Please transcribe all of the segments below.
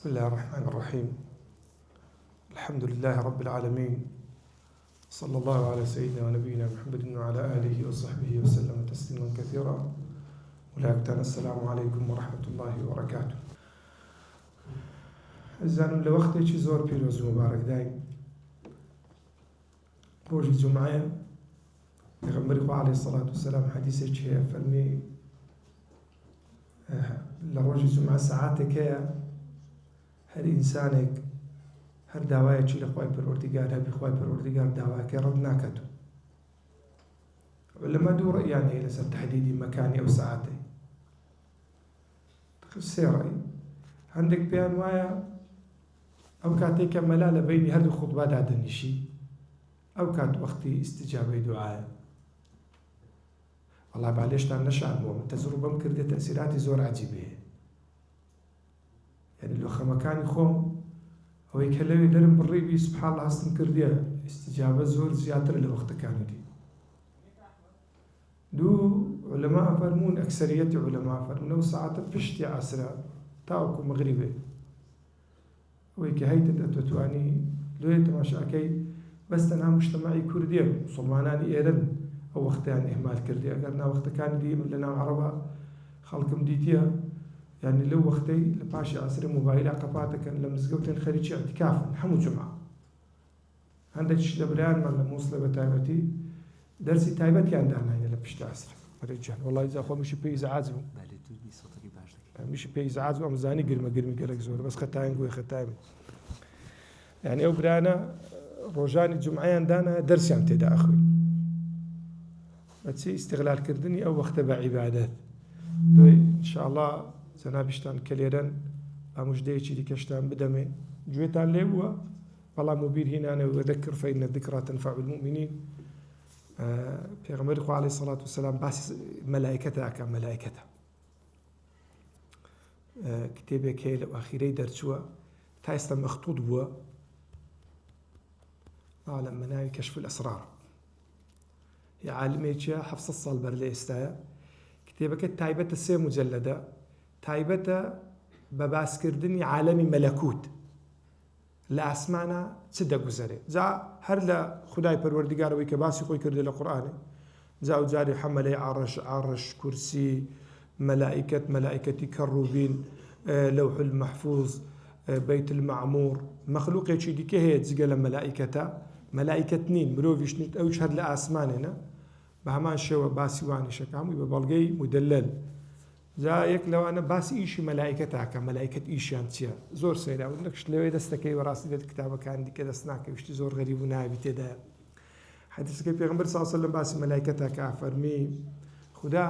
بسم الله الرحمن الرحيم. الحمد لله رب العالمين، صلى الله على سيدنا ونبينا محمد وعلى آله وصحبه وسلم تسليما كثيرا. ولكن السلام عليكم ورحمة الله وبركاته. الزانم لوقتي زور بيروز مبارك دايم روج الجمعة پیغمبر عليه الصلاة والسلام حديثه هي فرمي لروج الجمعة ساعاتك هي هر إنسانك هر داوایە چی لە خوای پەروەردگار هەبی خوای پەروەردگار داواکەی ڕەت ناکاتەوە. لەمە دوو ڕەئیان هەیە لەسەر تحدیدی مەکانی ئەو سەعاتەی. سێ ڕەئی. هەندێک پێیان وایە ئەو کاتێک کە مەلا لە بەینی هەردوو خوتبادا دەنیشی ئەو کات وەختی ئیستیجابەی دوعایە. وەڵای بالێشتان نەشاردبووە، من تەجروبەم کردێ تەئسیراتی زۆر عەجیبەیە. یعنی لۆخەمەکانی خۆم ئەوەی کە لەوێ دەرم بڕیبی سوبحان الله هەستم کردیە ئیستیجابە زۆر زیاتر لە وەختەکانی دی. دوو عولەما فەرموون ئەکسەریەتی عولەما فەرموون ئەو سەعاتە پشتی عەسرە تاوەکو مەغریبێ ئەوەی کە هەیتت ئەتوانی لێ تەماشاکەی بەس تەنها موجتەمەعی کوردیە موسڵمانانی ئێرەن ئەو وەختیان ئێهمال کردی. ئەگەر ناوەختەکانی دی من لەناو عەرەبا خەڵکم دیتیە يعني لو وقتي لباشي عصر موبايل قفاتك كان لمزقوتين خريجي اعتكافا حمو جمعة عندك شي دبران من موصله بتايبتي درسي تايبت كان دانا هنا لبشت عصر رجال والله اذا اخو مشي بيز عازم مشي بيز عازم امزاني قرمي قالك زور بس ختاين قوي ختاين يعني او برانا روجاني جمعيان دانا درسي عم تدا اخوي بتسي استغلال كردني او وقت بعبادات ان شاء الله زنابشتان كليران أمجديتي لكشتان بدمي جويتان ليبوا والله مبير هنا أنا وذكر فإن الذكرى تنفع المؤمنين. پیغمبر عليه الصلاة والسلام بس ملائكته كان ملائكته كتابه كيل وأخيري درسوا تايست مخطوط بوا على مناهي كشف الأسرار يا عالمي جاء حفص الصلبر لإستايا كتابك تايبة السي مجلدة تايبەتە بە باسکردنی عالەمی مەلەکوت لە ئاسمانە چ دەگوزەرێ. جا هەر لە خودای پەروەردگارەوەی کە باسی خۆی کردێ لە قورئانێ جا و جاری حەمەلەی عەرش کورسی مەلائکەت مەلائکەتی کەڕوبین لەوح المەحفوظ بەیت المەعموور مەخلوقێکی دیکە هەیە جگە لە مەلائکەتە مەلائکەت نین مرۆڤیش نیت ئەوش هەر لە ئاسمانێنە بە هەمان شێوە باسی وانیشەکە هەمووی بە بەڵگەی مدەلەل. جا یەک لەوانە باسی ئیشی مەلائکەتاکە مەلائکەت ئیشیان چییە زۆر سەیراون نەکش لەوێ دەستەکەی بەڕاستی دێت کتابەکان دیکە دەست ناکەویشتی زۆر غەریب و ناوی تێدایە. حەدیثەکەی پێغەمبەر صلی الله علیه و سلم باسی مەلائکەتاکە فەرمی خدا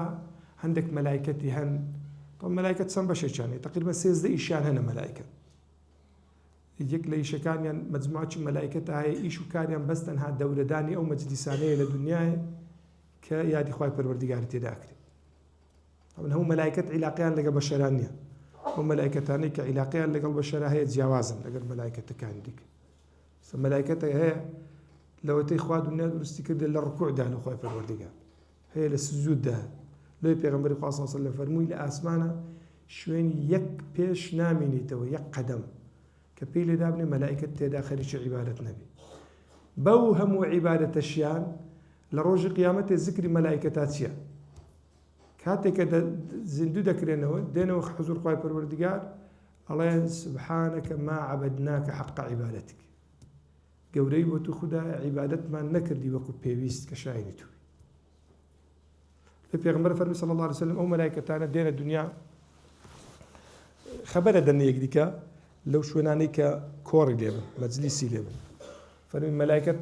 هەندێک مەلائکەتی هەن تۆ مەلائکەت چەند بەشێکیان هەیە تقریبا 13 ئیشیان هەنە مەلائکەت. یەک لە ئیشەکانیان مەجموعەی مەلائکەتە هەیە ئیش و کاریان بەس تەنها دەورەدانی ئەو مەجلیسانەیە لە دنیایە کە یادی خوای پەروەردگار تێدا ئەکرێت. طبعا هم ملائكة علاقيان لقى بشرانية هم ملائكتاني كعلاقيان لقى البشرة هي جوازا لقى الملائكة كان ديك ملائكة هي لو تيخواد الناس ورستكد للركوع ده لخوي الوردقة هي للسجود ده لو بيغمبر صلى الله عليه وسلم فرموا إلى أسمانا شوين يك بيش ناميني تو يك قدم كبيل دابني ملائكة تداخل عبادة نبي بوهم عبادة الشيان لروج قيامته ذكر ملائكتاتيا كاتك زندو دكرينه دينه حضور خوي پروردگار الله سبحانك ما عبدناك حق عبادتك قوري بوتو خدا عبادت ما نكردي وكو بيويست كشايني توي البيغمبر فرمي صلى الله عليه وسلم او ملائكتانا دين الدنيا خبر دنيك ديكا لو شويناني كوري ليبن مجلسي ليبن فرمي ملائكة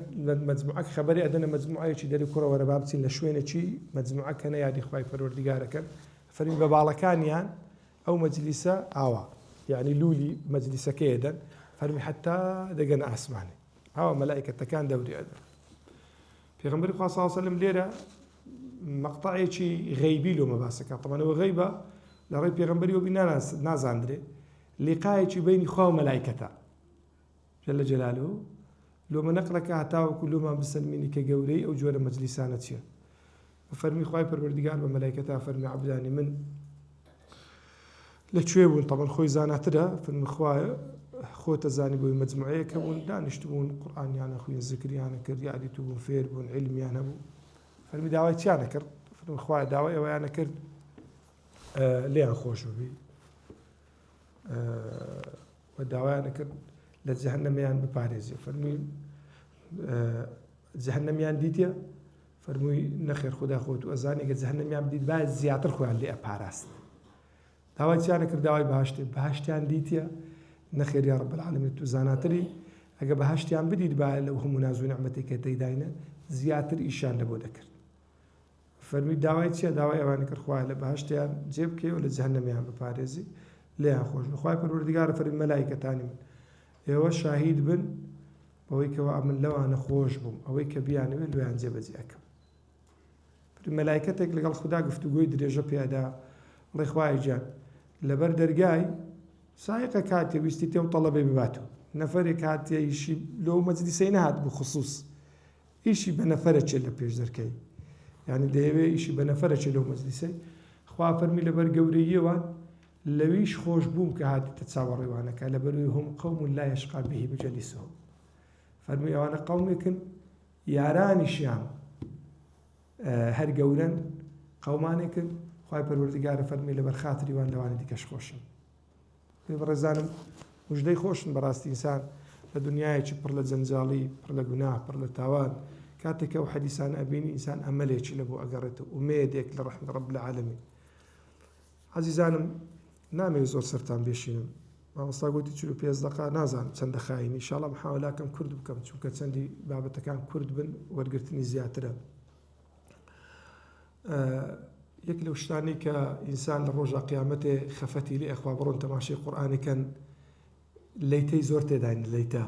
مجموعك خبري أدنى مجموعة شيء داري كرة ورا بابتين لشوينة شيء مجموعة كان يادي خواي پروردگارك فرمي ببالكان يعني أو مجلسة آوا يعني لولي مجلسة كيدا فرمي حتى دقنا أسمعني آوا ملائكة كان دوري أدنى في غمبر صلى الله عليه وسلم ليرة مقطعي شيء غيبي له مباسكة طبعا هو غيبة لغيب في غمبر وبينا ناز عندري لقاء شيء بين خوا ملائكته جل جلاله لو ما نقلك هتاو كل ما بسلميني كجوري أو جوار مجلسانتيا فرمي خواي پروردگار بملائكته فرمي عبداني من لەکوێ بوون طبعا خۆی زاناترە فەرمیخوایە خۆتە زانی بۆی مەجموعەیەکە بوون دانیشت بوون قورئانیانە خوێن زیکریانە کرد یادیتو بوون فێر بوون علمیان هەبوو فەرمی داوای چیانە کرد فەرمیخوایە داوای ئەوەیانە کرد لێیان خۆش ببی و داوایانە کرد لە جەهەنەمیان بپارێزی فەرمی جەهەنەمیان دیتە فەرمووی نەخێر خوددا خۆت و ئەزانی کە جەهەنەمیان بدیت باید زیاتر خۆیان لێ ئەپاراست داوای چیانە کرد داوای بەهەشتیان دیتە نەخێر یا رب العالمین تو زاناتری ئەگە بەهەشتیان بدیت با لەو هەموو ناز و نعمەتێک کە تێداینە زیاتر ئیشان لە بۆ دەکرد فەرمی داوای چییە داوای ئەوانە کرد خوای لە بەهەشتیان جێ بکەی و لە جەهەنەمیان بپارێزی لێیان خۆش بن خوای پەروەردگارە فەرمی مەلایکەتانی من ئێوە شاهید بن بەوەی کەوا من لەوانە خۆش بووم ئەوەی کە بیانەوێت لێیان جێبەجێ ئەکەم مەلایکەتێک لەگەڵ خوددا گفتوگۆی درێژە پێدا بڵێ خوای گیان لەبەر دەرگای سایقە کاتێ ویستی تێ و تەڵەبێ بباتەوە نەفەرێک کاتێ ئیشی لەو مەجلیسەی نەهات بخصوص ئیشی بە نەفەرە چێت لە پێش دەرکەی یعنی دەیەوێ ئیشی بە نەفەرە چێت لەو مەجلیسەی خوا فەرمی لەبەر گەورەییەوان لەویش خۆش بووم کە هاتیتە چاوەڕێوانەکە لەبەروی هەم قەوم لا یشقا به مجلیسهم فەرمی ئەوانە قەومێکن یارانیشیان هەر گەورن قەومانێکن خوای پەروەردگارە فەرمی لەبەر خاتری وان لەوانە دیکەش خۆشن بەڕێزانم موژدەی خۆشن بەڕاستی ئینسان لە دنیایەکی پڕ لە جەنجاڵی پڕ لە گوناه پڕ لە تاوان کاتێکە ئەو حەدیسان ئەبینی ئینسان ئەمەلێکی لە بۆ ئەگەڕێتەوە ئومێدێک لە ڕەحمەت رەب العالەمین عەزیزانم نامەوێت زۆر سەرتان بێشینم مامۆستا گوتی 45 دقا نازانم چەندە خاینی ئینشاڵڵا محاوەلاکەم کورد بکەم چونکە چەندی بابەتەکان کورد بن وەرگرتنی زیاترە یەک لەو شتانی کە ئینسان لە ڕۆژە قیامەتێ خەفەتی لێ ئەخوا بڕۆن تەماشای قورئانەکەن لەیتەی زۆر تێداین لەیتە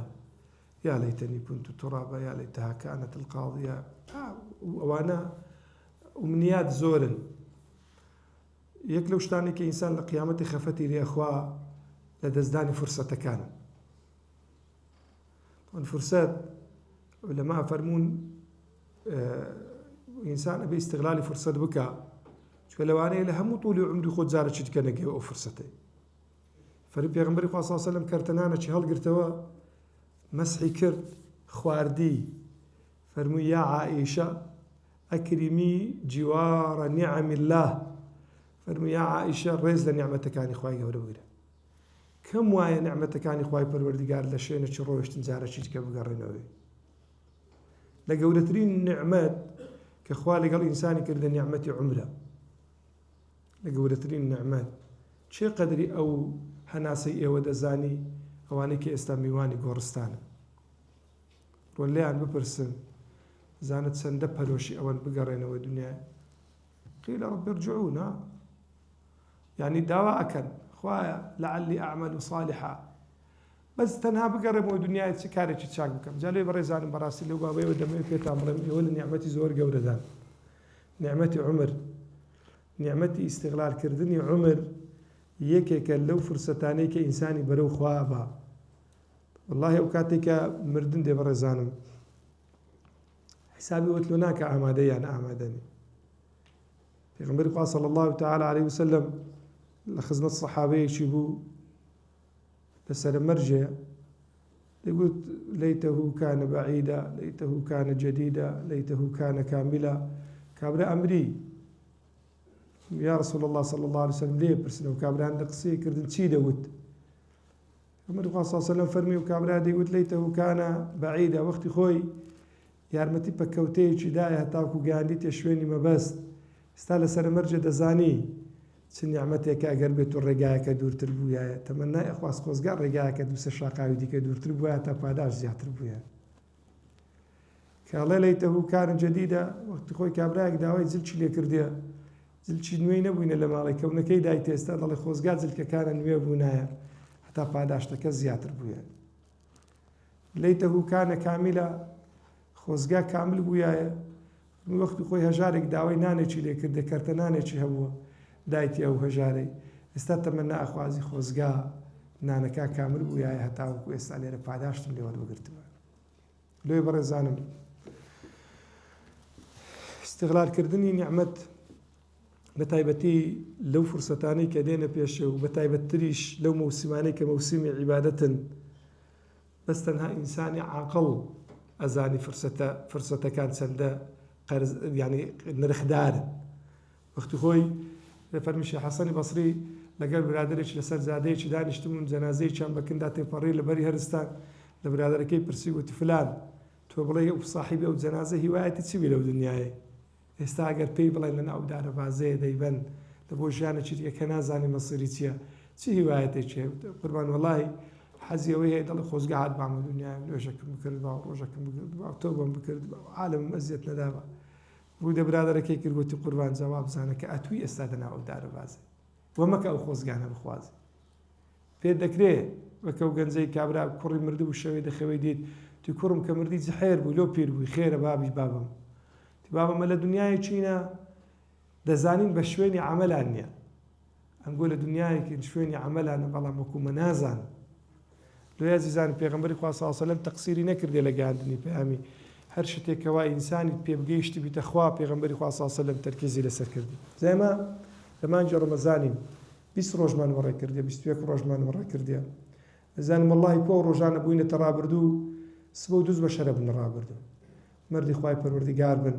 یا لەیتەنی كنت ترابا یا لەیتەها کانت القاضیە ئەوانە ئومنیات زۆرن یەک لەو شتانی کە ئینسان لە قیامەتی خەفەتی لێ ئەخوا لە دەستدانی فرسەتەکان فرسەت لەما فەرموون ئینسان ئەبێ ئیستیغلالی فرسەت بکە چکە لەوانەیە لە هەموو طولی عمری خۆت جارێکی دیکە نەگەی ئەو فرسەتەی فەرمی پێغەمبەری خوا صلی الله علیه و سلم کەرتەنانێکی هەڵگرتەوە مەسحی کرد خواردی فەرمووی یا عائیشە ئەکریمی جیوارە نیعەم الله فەرمووی یا عائیشە ڕێز لە نیعمەتەکانی خوای گەورە بگرە کەم وایە نیعمەتەکانی خوای پەروەردگار لە شوێنێکی ڕۆیشتن جارێکی دیکە بگەڕێنەوەی لە گەورەترین نیعمەت کە خوا لەگەڵ ئینسانی کردە نیعمەتی عمرە لە گەورەترین نیعمەت چێ قەدری ئەو هەناسەی ئێوە دەزانی ئەوانەی کە ئێستا میوانی گۆڕستانە ڕۆ لێیان بپرسن زانت چەندە پەرۆشی ئەوەن بگەڕێنەوە دنیا قیل رب ارجعون یعنی داوا ئەکەن خوایە لعلی ئەعمل صالحا بەس تەنها بگەڕێمەوە دنیای چ کارێکی چاک بکەم جا لێ بەڕێزانم بەڕاستی لەو بابەیەوە دەمەوێت پێتان بڵێم ئێوە لە نیعمەتی زۆر گەورەدان نیعمەتی عمر نیعمەتی ئیستیغلالکردنی عمر یەکێکە لەو فرسەتانەی کە ئینسانی بەرەو خوا بە والله ئەو کاتێکە مردن دێ بەڕێزانم حسابی وەتلۆ ناکە ئامادە یان ئامادەنی پێغەمبەری خوا صلی الله تعالی علیه وسلم لە خزمەت سەحابەیەکی بوو لەسەر مەرجێ دەیگوت لەیتەه کان بەعیدا لەیتەه کان جەدیدا لەیتەه کان کاملا کابرا ئەمری یا رسول الله صلی الله علیه وسلم لێ پرسنەوە کابرایان لە قسەی کردن چی دەوت پێغەمبەری خوا صلی الله علیه وسلم فەرمی و کابرا دەیگوت لەیتەه کان بەعیدا وەختی خۆی یارمەتی پەکەوتەیەکی دایە هەتاکو گەیاندیتە شوێنی مەبەست ئێستا لەسەر مەرجە دەزانی چ نیعمەتێکە ئەگەر بێت و ڕێگایەکە دوورتر بووایە تەمەنای ئەخواست خۆزگار ڕێگایەکە دووسە شاقاوی دیکە دوورتر بووە تا پاداش زیاتر بووە کاڵێ لەیتەه کان جەدیدە وەختی خۆی کابرایەک داوای جلچی لێ کردێ جلچی نوێی نەبووینە لە ماڵی کەونەکەی دایتە ئێستا دەڵێ خۆزگار جلکەکانە نوێ بوونایە هەتا پاداشتەکە زیاتر بووە لەیتەه کانە کامیلە خۆزگا کامل بووایە وەختی خۆی هەژارێک داوای نانێکی لێ کردێ کەرتە نانێکی هەبووە دایتی ئەو هەژارەی ئێستا تەمەنا ئەخوازی خۆزگا نانەکە کامل بووایە هەتاوەکو ئێستا لێرە پاداشتم لێوە بگرتووە لێ بەڕێزانم استغلالکردنی نیعمەت بە تایبەتی لەو فرسەتانەی کە دێنە پێشە و بە تایبەتتریش لەو مەوسیمانەی کە مەوسیمی عیبادەتن بەس تەنها ئینسانی عاقڵ ئەزانی فرسەتەکان چەندە ینی نرخدارن. وەختی خۆی لە فەرمیشی حەسەنی بەسری لەگەر برادێکی لەسەر زادەیەکی دانیشتبوون جەنازەیەکیان بەکندا تێپەڕی لە بەری هەرستان لە برادەرەکەی پرسی وتی فلان تۆ بڵێ ئەو صاحیبی ئەو جەنازە هیوایەتی چی بی لەو دنیاە ئێستا ئەگەر پێی بڵێن لە ناو دارەبازەیە دەیبەن لە بۆ ژیانە چیە کە نازانی مەسیری چییە چی هیوایەتێکی قوربان وەڵی حەزیەوەی هەیە دەڵی خۆزگە هات بامە دنیای نوێژەکەم بکرد بە ڕۆژەکەم بکرد تۆ بم بکرد عالم ئەزیەت نەدابە ڕووی دە برادەرەکەی کردوتی قوربان جەواب بزانە کە ئەتووی ئێستا دەناو دارەبازێ وەمەکە ئەو خۆزگانە بخوازی پێ دەکرێت وەکە و گەنجەی کابرا کوڕی مردوو و شەوەی دەخەوەی دیت تو کوڕم کە مردی جحێر بوو لۆ پیر بووی خێرە بابی بابم بابەمە لە دنیای چینە دەزانین بە شوێنی عملان نییە ئەمگۆ لە دنیایەکی شوێنی عملانە بەڵام وەکومە نازان لۆ عزیزان پێغەمبەری خوا صلی الله علیه و سلم تەقسیری نەکردێ لە گەیاندنی پەیامی هەر شتێکەوە ئینسانی پێ بگەیشتی بیتە خوا پێغەمبەری خوا صلی الله علیه و سلم تەرکیزی لەسەر کردی زێمە لە مانگی ڕەمەزانیم 20 ڕۆژمان وەڕێ کردێ 21 ڕۆژمان وەڕێ کردێ دەزانم وەڵڵاهی پۆ ڕۆژانە بووینەتە ڕابردوو سبە و دووز بە شەرە بن ڕابردوو مردی خوای پەروەردیگار بن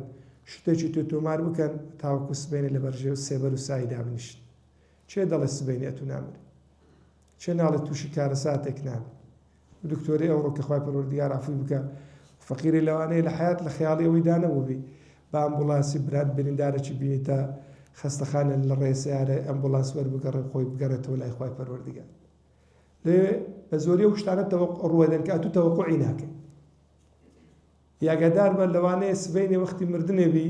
شتێکی تۆ تۆمار بکەن تاوەکو سبەینە لە بەرژێ سێبەر و سایی دابنیشن چێ دەڵێ سبەینی ئەتو نامرێ چێ ناڵێت تووشی کارە ساتێک نامێ دکتۆری ئەوڕۆ کە خوای پەروەردیگار عەفوی بکە فەقیری لەوانەیە لە حیات لە خەیاڵی ئەوەی دانەبووبی بە ئەمبوڵانسی برات بریندارێکی بینیتە خەستەخانە لە ڕێسیارە ئەمبوڵانس وەربگەڕێ خۆی بگەڕێتەوە لای خوای پەروەردیگار لێ بە زۆری ئەو شتانە ڕوەدەن کە ئەتوو تەوەقوعی ناکەی یاگەدار بە لەوانەیە سبەینێ وەختی مردنێبی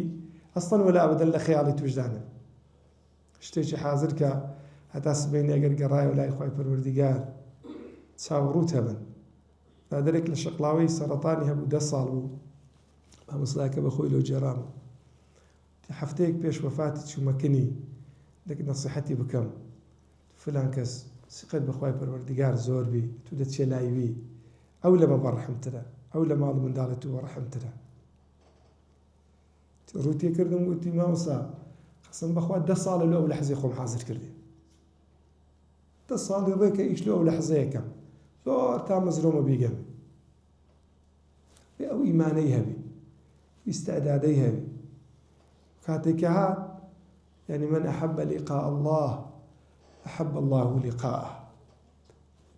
ئەستەن وەلا ئەبەدەن لە خەیاڵی توشدانە شتێکی حازر کە هەتا سبەینێ ئەگەر گەڕایەوە لای خوای پەروەردیگار چاوەڕوت هەبن برادەرێک لە شەقڵاوەی سەرەتانی هەبوو 10 ساڵ بوو مامۆستاکە بەخۆی لەو جێرام هەفتەیەک پێش وەفاتی چوومەکنی دەک نەسیحەتی بکەم فلان کەس سقت بەخوای پەروەردیگار زۆر بی تو دەچێ لایوی ئەو لەمە بەڕەحمترە ئەو لە ماڵ منداڵێت و بەڕەحمترە ڕوتێ کردم وتی مامۆستا قەسەم بەخوا 10 ساڵە لە ئەو لەحزەی خۆم حازر کردی 10 ساڵی ڕێکە ئیش لە ئەو لەحزەیەکەم زۆر تا مەزرۆمە بیگەم بێ ئەو ئیمانەی هەبی ئیستعدادەی هەبی کاتێکە هات يعني من أحب لقاء الله أحب الله لقاءه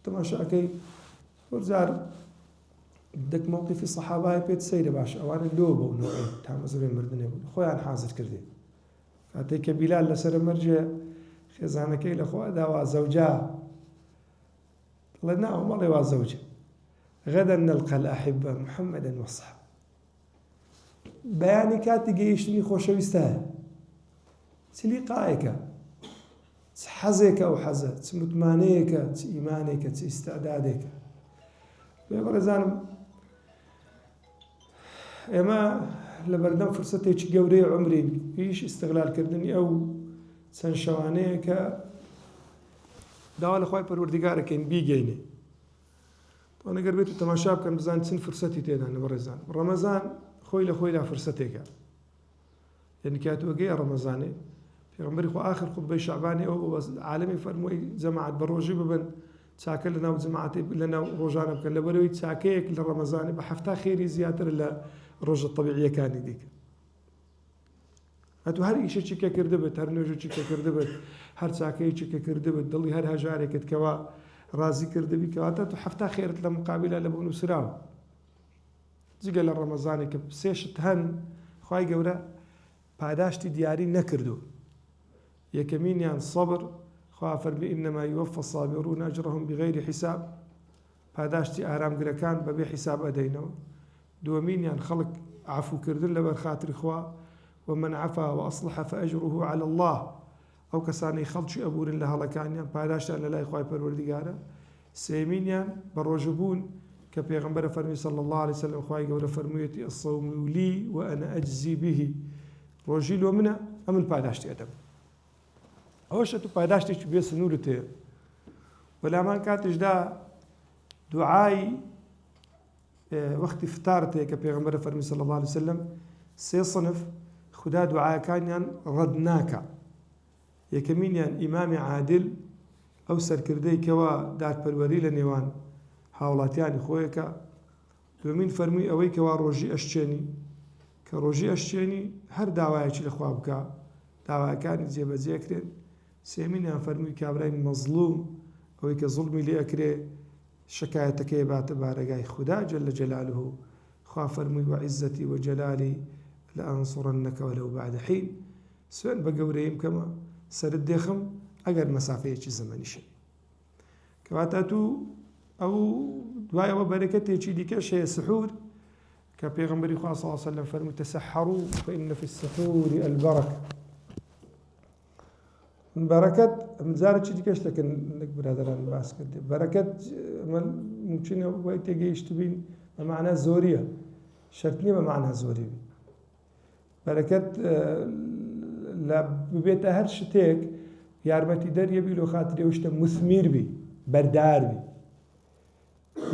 تماشاكي ورزار دك موقفي صحابة بيت سيدة باش أوان اللوبة ونوعين تامزرين مردنين خويا حاضر كردي كاتيك بلال لسر مرجع خزانكي لأخوة داوا زوجا قال نعم والله وزوجة غدا نلقى الأحبة محمدا وصحبه بياني كاتي جيشني خوشويستها لقائك حزك أو حزت متمانيك إيمانك استعدادك بيبرزان إما لبردم فرصتي جوري عمري إيش استغلال كردني أو سنشوانيك داول أخوي پروردگارك إن بيجيني وأنا قربت تماشاب كان بزان سن فرصتي تيدان برزان رمضان خوي لا فرصتك يعني كاتو جاي رمضاني پیغمبری خو آخر خطبه شعبانی او عالمی فرموی جماعت بروجی ببن تاکل لنا و جماعت لنا روجانا بکن لبروی تاکیک لرمضان بحفتا خیری زیاتر لروج الطبيعية كان ديك هاتو هر ایشه چی که کرده بد هر نوجو چی که کرده بد هر تاکی چی که کرده بد دلی هر هجاری کد کوا رازی کرده بی کوا تو حفتا خیرت لمقابله لبونو سراو زیگه لرمضانی که سیشت هن خواهی گوره پاداشتی دیاری نکردو يكمين صبر خافر بإنما يوفى الصابرون أجرهم بغير حساب پاداشتی آرام گرکان ببی حساب أدينه دومين خلق عفو كردن لبر خاطر خوا ومن عفا وأصلح فأجره على الله أو كساني خلق أبور لها لكان پاداشت أن لا يخوي پروردگاره سيمين بروجبون كبيغمبر فرمي صلى الله عليه وسلم خواي قول فرميتي الصوم لي وأنا أجزي به روجيل ومنه أمن پاداشتی أدم أوش تو پاداشتی چه بیس نورته ولا ما كاتش دا دعاي وقت افطارته كبيغمبر فرمي صلى الله عليه وسلم سي صنف خدا دعاء كان ردناك یەکەمینیان ئیمامی عادل ئەو سەرکردەی کەوا دادپەروەری لە نێوان هاوڵاتیانی خۆیەکە. دومین فەرمووی ئەوەی کەوا ڕۆژی ئەشچێنی کە ڕۆژی ئەشچێنی هەر داوایەکی لەخوا بکە داواکانی جێبەجێکرێن. سێمینیان فەرمووی کابرای مەزلوم ئەوەی کە زوڵمی لێ ئەکرێ شکایەتەکەی باتە بارەگای خوددا جەل جەلالوه خوا فەرمووی وعیزەتی وجەلالی لەئەنسوڕەنەکە وەلەو بەعد حین. سوێن بە گەورەیم کەمە سەرت دێخم ئەگەر مەسافەیەکی زەمەنیشە. کەواتە تو ئەو دوایەوە بەرەکەتێکی دیکەش هەیە سحور کە پێغەمبەری خوا صلی الله علیه وسلم فەرمووی تەسەحەڕوا فإن في السحور البركة. بەرەکەت جارێکی دیکەش لەکەن برادەران باس کردێ بەرەکەت ممکنە وای تێگەیشت بین بە معنە زۆریە شەرت نییە بە معنە زۆری بی. بەرەکەت لە ببێتە هەر شتێک یارمەتی دەریە بی لۆ خاترێ ئەو شتە مثمیر بی بەردار بی.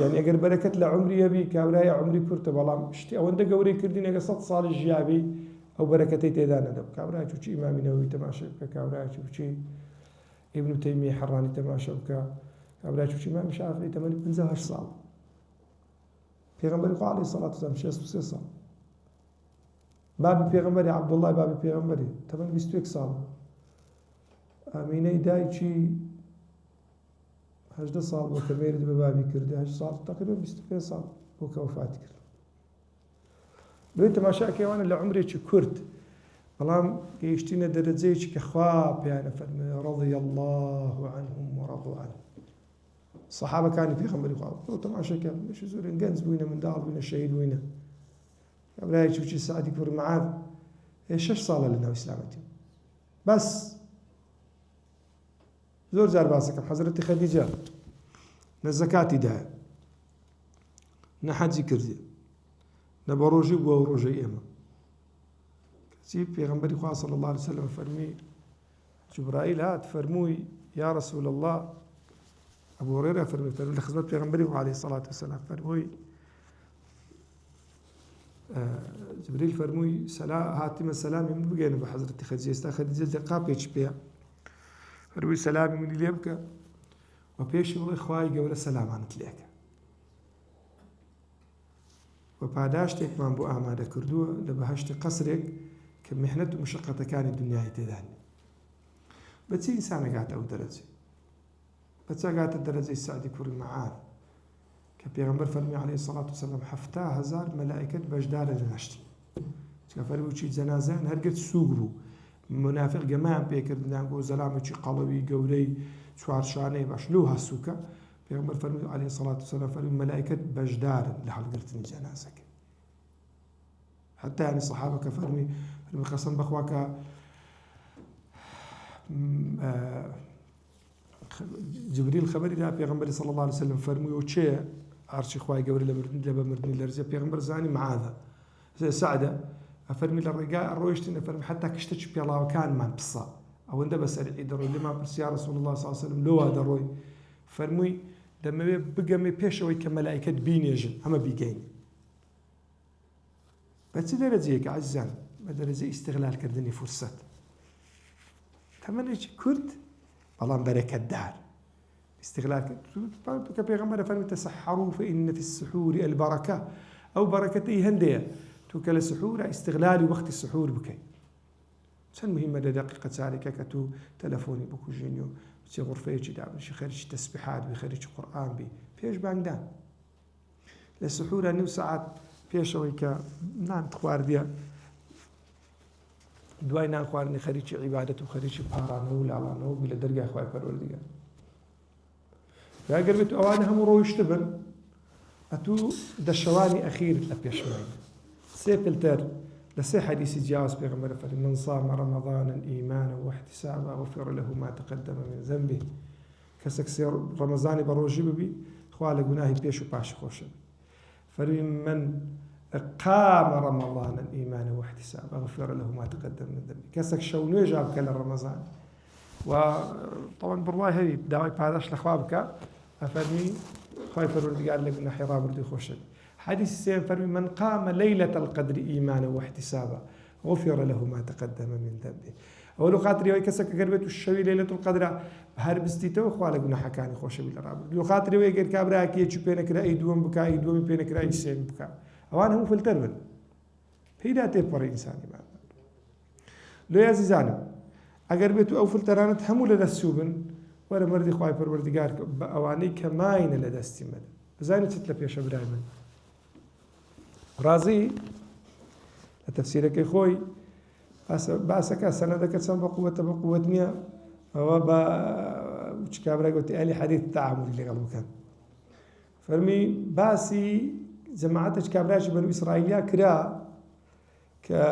یعنی ئەگەر بەرەکەت لە عمریە بی کابرایە عمری کورتە بەڵام شتی ئەوەندە گەورەی کردین ئەگە 100 ساڵی ژیابی ئەو بەرەکەتەی تێدا نەدەب. کابرای چوچی ئیمامی نەوەوی تەماشا بکە کابرای چوچی ئیبن تەیمیە حەڕانی تەماشا بکە کابرای چوچی ئیمامی شافعی تەمەنی 58 ساڵ پێغەمبەری خوا عەلەیهی سەڵات وسەلام 63 ساڵ بابی پێغەمبەری عەبدوڵڵای بابی پێغەمبەری تەمەنی 21 ساڵ ئامینەی دایکی 18 ساڵ بۆ کە مێرد بە بابی کردی 8 ساڵ تقریبا 25 ساڵ بۆ کە وفاتی کرد. دوێ تەماشاکەوانە لە عمرێکی کورت بەڵام گەیشتینە دەرەجەیەکی کە خوا پێیانە فەرمێ رضي الله عنهم ورضوا عنه. سەحابەکانی پێغەمبەری خوا بۆ تەماشاکە بەشی زۆرن گەنج بووینە منداڵ بووینە شەهید بووینە. کابرایەکی وچی سعدی کوڕ مەعاذ 6 ساڵە لە ناو ئیسلامەتی بەس زۆر جار باسەکەم حەزرەتی خەدیجە نە زەکاتی دایە نە حەجی کردی نە بە ڕۆژی بووە و ڕۆژەی ئێمە. کەچی پێغەمبەری خوا صلی الله علیه وسلم فەرمی جوبرائیل هات فەرمووی یا رسول الله ئەبو هورەیرە فەرمی لە خزمەت پێغەمبەری خوا عەلەیهی سەڵات وسەلام فەرمووی جبریل فەرمووی هاتیمە سەلامی من بگەێنە بە حەزرەتی خەدیجە ئێستا خەدیجە دەقاپێکی پێیە فەرمووی سەلامی منی لێ بکە و پێشی بڵێ خوای گەورە سەلامانت لێکە و پاداشتێکمان بۆ ئامادە کردووە لە بەهەشتی قەسرێک کە میحنەت و مشەقەتەکانی دنیای تێدانی. بەچی ئینسانەگاتە ئەو دەرەجێ؟ بەچ ئەگاتە دەرەجەی سعدی کوڕی مەعاذ کە پێغەمبەر فەرمی عەلەیهی سەڵات وسەلام 70000 مەلائیکەت بەشدارە لە نەشتی. چکە فەرمووی چی جەنازەیان هەرگرت سووک بوو منافق گەمایان پێکردنیان بۆ زەلامێکی قەڵەوی گەورەی چوارشانەی باش لەو هەسووکە پێغەمبەر فەرمووی عەلەیهی سەڵات وسەلام فەرمووی مەلائیکەت بەشدارن لە هەڵگرتنی جەنازەکە. حتى يعني الصحابة كفرمي قسم بخوا کە جبريل خبری دا پێغەمبەری صلی الله عليه وسلم فەرمووی و چێ عەرشی خوای گەورە لە بەمردنی لەرزە پێغەمبەر زانی معاذە سەعدە ئەفەرمی لە ڕێگای ڕۆیشتین ئەفەرمی حتا کشتێکی پێڵاوەکانمان پسە ئەوەندە بەسەرعی دەڕۆی لێمان پرسی یا رسول الله صلی الله عليه وسلم لۆوا دەڕۆی فەرمووی دەمەوێ بگەمێ پێشەوەی کە مەلائیکەت بینێژن ئەمە بیگەین. بەچ دەرەجەیەکە عەزیزان بە دەرەجەی ئیستیغلالکردنی فورسەت تەمەنێکی کورت بەڵام بەرەکەتدار استغلال کە پێغەمبەر فەرمی تەسەحەڕوا فإن في السحور البركة ئەو بەرەکەتەی هەندەیە تو کە لە سحورە ئیستیغلالی وەختی سحور بکەیت. چەند مهمە لە دەقیقە چارێکە کە تو تەلەفۆنی بکوژێنی و بچی غورفەیەکی دابنیشی خەریکی تەسبیحات بی خەریکی قورئان بی پێش بانگدان لە سحورە نیو سەعات پێشەوەی کە نانت خواردیە دوای نان خواردنی خەریکی عیبادەت و خەریکی پارانەوە و لاڵانەوە بی لە دەرگای خوای پەروەردگار. ئەگەر بێت ئەوانە هەموو ڕۆیشت بن ئەتوو دەشەوانی ئەخیر لە پێشمای سێ پلتەر لە سێ حەدیسی جیاواز پێغەمبەر فەرمی من صام رمضانا إيمانا واحتسابا غفر له ما تقدم من ذنبه. کەسێک سێ ڕەمەزانی بە ڕۆژی ببی خوا لە گوناهی پێش و پاشی خۆشە. فەرمی من قام رمضانا إيمانا واحتسابا غفر له ما تقدم من ذنبه. کەسێک شەو نوێژا بکە لە ڕەمەزان و طبعا بڕوای هەوی داوای پاداش لەخوا بکە ئەفەرمی خوای پەروەردگار لە گوناحی ڕابردووی خۆشە. حديث سيم فرمي من قام ليلة القدر إيمانا واحتسابا غفر له ما تقدم من ذنبه. ئەوە خاتریەوەی کەسێک ئەگەر بێت و شەوی لەیلەتول قەدرە هەر بستیتەوە خوا لە گوناحەکانی خۆشەوی لەڕابردوو لە خاتریەوەی گەر کابراایەکی پێ نەکرا ئەی دووەم بکە ئەی دووەمی پێ نەکرا ئەی سێم بکە ئەوان هەموو فلتەر بن پێیدا تێپەڕی ئینسانی مان لۆ عەزیزانم ئەگەر بێت و ئەو فلتەرانت هەموو لە دەستچوو بن وەرە مەردی خوای پەروەردگار بە ئەوانەی کە ماینە لە دەستی مەدە بزانیت چت لە پێشە برای من ڕازی لە تەفسیرەکەی خۆی باسەکە سەنەدەکە چەند بە قووەتە بە قووەت نییە ئەوە بە کابرای گوتی ئەلی حەدیث تەعاملی لەگەڵ بکەن فەرمی باسی جەماعەتێک کابرایکی بەنو ئیسرائیلیا کرا کە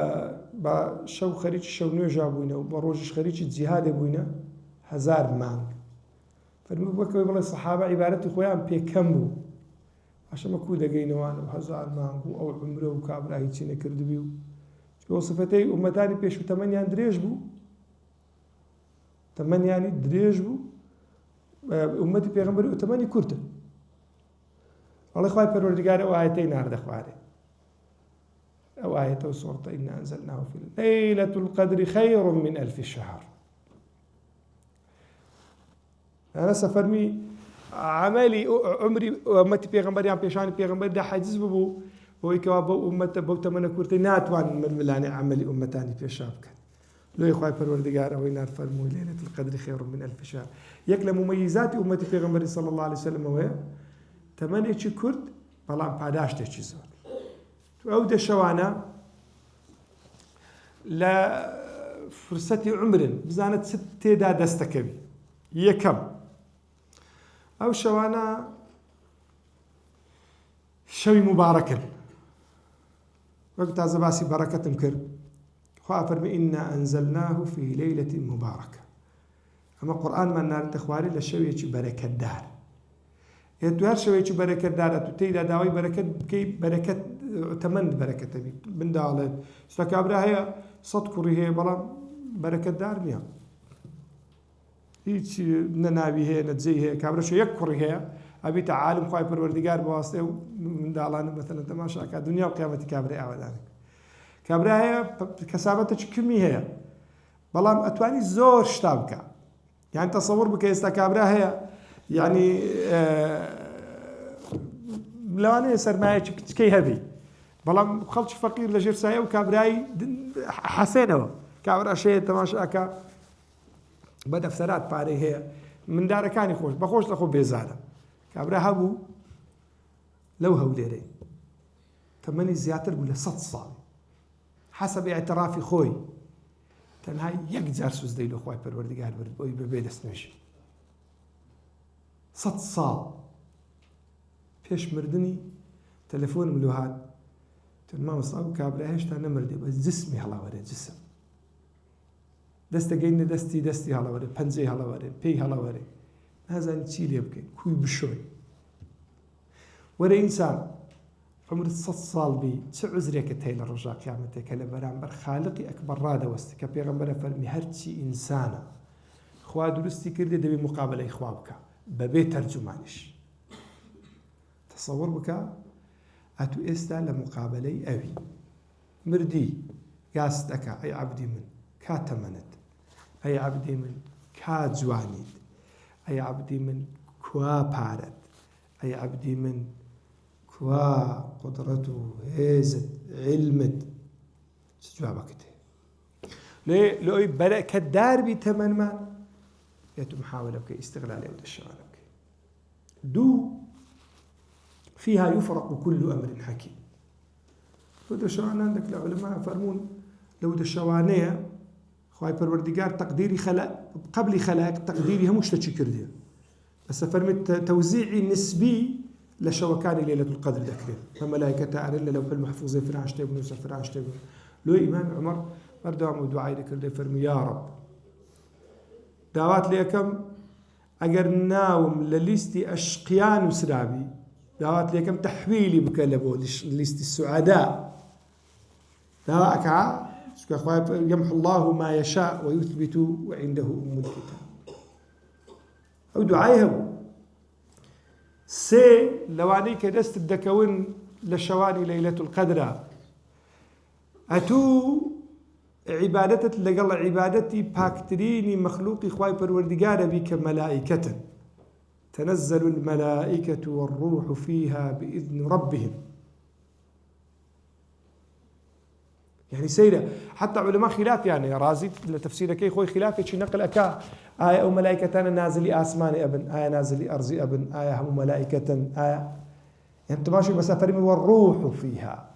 بە شەو خەریکی شەو نوێژا بووینە و بە ڕۆژیش خەریکی جیهادێ بووینە 1000 مانگ فەرمی بووەکەوەی بڵێ سەحابە عیبارەتی خۆیان پێکەم بوو عشەمە کوو دەگەینەوانە 1000 مانگ و ئەو عمرە و کابرا هیچی نەکردبی و چۆ سفەتەی ئومەتانی پێش و تەمەنیان درێژ بوو تەمەنیانی درێژ بوو ئومەتی پێغەمبەری و تەمەنی کورتە ئەڵێ خوای پەروەردگار ئەو ئایەتەی ناردە خوارێ ئەو ئایەتە و سوورەتە ئینا ئەنزەلناه فی لەیلەة القەدر خەیر من ئەلف شەهر ئەنەسە فەرمی عملی عمری ئومەتی پێغەمبەریان پێشانی پێغەمبەردا حەجز ببوو بۆی کەوا بەو ئومەتە بەو تەمەنە کورتەی ناتوانن ململانێ عملی ئومەتانی پێشا بکەن لۆی خوای پەروەردگار ئەوەی نار فەرمووی لەیلەة القەدر خەیر من ئەلف شەهر یەک لە ممەیزاتی ئومەتی پێغەمبەری صلی الله علیه وسلم ئەوەیە تەمەنێکی کورت بەڵام پاداشتێکی زۆر ئەو دەشەوانە لە فرسەتی عمرن بزانێت چ تێدا دەستەکەوی یەکەم ئەو شەوانە شەوی مبارەکن وەک تازە باسی بەڕەکەتم کرد خوا فەرمی ئینا ئەنزەلناه فی لەیلەة مبارەکە ئەمە قورئانمان ناردە خوارێ لە شەوێکی بەرەکەتدار دوار شەوێکی بەرەکەتدارە تو تێیدا داوای بەرەکەت بکەی بەرەکەت تەمەند بەرەکەتە بیت بنداڵێت ستا کابرا هەیە 100 کوڕی هەیە بەڵام بەرەکەتدار نییە هیچ نەناوی هەیە نەجێی هەیە کابراشە یەک کوڕی هەیە ئەبیتە عالم خوای پەروەردگار بەواسطەی و منداڵانە مەثەلەن تەماشاکە دنیا و قیامەتی کابرای ئاوادانێک کابرا هەیە کەسابەتێکی کمی هەیە بەڵام ئەتوانی زۆر شتا بکە یعنی تەسەوور بکە ئێستا کابرا هەیە یعنی لەوانەیە سەرمایەکی کچکەی هەبی بەڵام خەڵکی فەقیر لە ژێر سایە و کابرای حەسێنەوە کابراشەیە تەماشاکە بە دەفتەرات پارەی هەیە مندارەکانی خۆش بەخۆش لە خۆ بێزارە کابرا هەبوو لەو هەولێرەی تەمەنی زیاتر بوو لە 100 ساڵ حەسەب ئیعترافی خۆی تەنها یەک جار سوزدەی لە خوای پەروەردگار برد بۆی بەبێ دەستنوێژ 100 ساڵ پێش مردنی تەلەفۆنم لۆ هات مامۆستا ئەو کابرا هێشتا نەمردێ بە جسمی هەڵاوەرێ جسم دەستەگەینە دەستی هەڵەوەرێ پەنجەی هەڵەوەرێ پێی هەڵەوەرێ نازانی چی لێ بکەین کوی بشۆی وەرە ئینسان عمرت 100 ساڵ بی چه عزرێکت هەیە لە ڕۆژا قیامەتێک کە لە بەرامبەر خالقی ئەکبەر ڕادەوەستی کە پێغەمبەرە فەرمی هەرچی ئینسانە خوا دروستی کردێ دەبێ مقابلەی خوا بکە بەبێ تەرجمانیش تەسەوور بکە ئەتو ئێستا لە مقابلەی ئەوی مردی گاست دەکا ئەی عەبدی من کا تەمەنت ئەی عەبدی من کا جوانیت ئەی عەبدی من کوا پارەت ئەی عەبدی من کوا قدرەت و هێزت علمت چ جوابەکەت هەیە لۆی بەرەکەتدار بی تەمەنمان يتم محاولة بكي استغلال أو الشوارع دو فيها يفرق كل أمر حكيم لو دشوان عندك العلماء فرمون لو دشوانية خواهي پروردگار تقديري خلق قبل خلق تقديري هموش تشكردية بس فرمت توزيعي نسبي لشوكان ليلة القدر ذكره فملائكة أرل لوح المحفوظ فرعش تبن يوسف فرعش تبن لو إمام عمر بردوام ودعاء ذكر فرمي يا رب داوات ليكم اگر ناوم لليستي اشقيان وسرابي داوات ليكم تحويلي بكلبو ليستي السعداء داواك يمحو الله ما يشاء ويثبت وعنده ام الكتاب او دعايهم سي لواني كدست الدكون لشواني ليلة القدر اتو عبادتت لقل عبادتي باكتريني مخلوقي خواي پروردگار بك ملائكة تنزل الملائكة والروح فيها بإذن ربهم. يعني سيرة حتى علماء خلاف يعني رازي لتفسير كي خوي خلاف شي نقل أكا آية أو ملائكة نازل آسمان أبن آية نازل أرض أبن آية هم ملائكة آية يعني تماشي مسافر والروح فيها